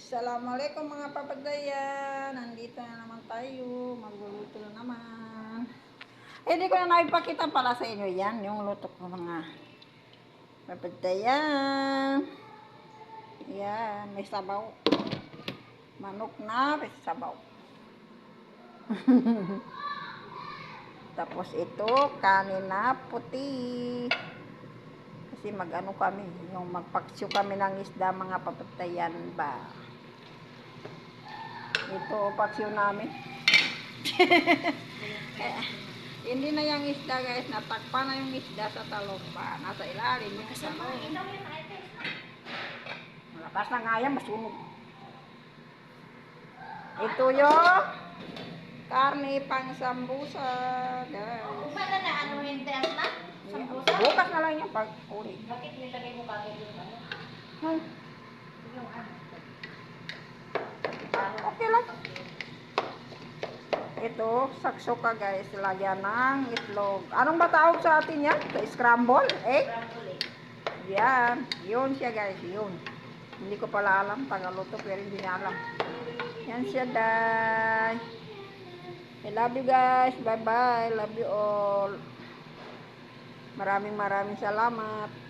Assalamualaikum mga papagdayan. Nandito na naman tayo. Magluluto na naman. Hindi ko na naipakita pala sa inyo yan. Yung luto ko mga papagdayan. Yan. May sabaw. Manok na may sabaw. Tapos ito, kanin na puti. Kasi mag-ano kami, yung magpaksyo kami ng isda mga papagdayan ba. Ito, paksyo namin. Hindi na yung isda guys, natakpan na yung isda sa talomba. Nasa ilalim yung talong. Malakas na nga yan, masunog. Ito yung karne pang sambusa guys. Umala na ano yung test na? Sambusa? Bukas na lang yung pag-uli. Bakit nilagay mo kagad yung ano? Yung ano? Okay lang. Ito, sakso ka guys. Lagyan ng itlog. Anong ba tawag sa atin yan? Scramble? Eh? Scramble eh. Yan. Yun siya guys. Yun. Hindi ko pala alam. Tagaluto pero hindi niya alam. Yan siya day. I love you guys. Bye bye. Love you all. Maraming salamat.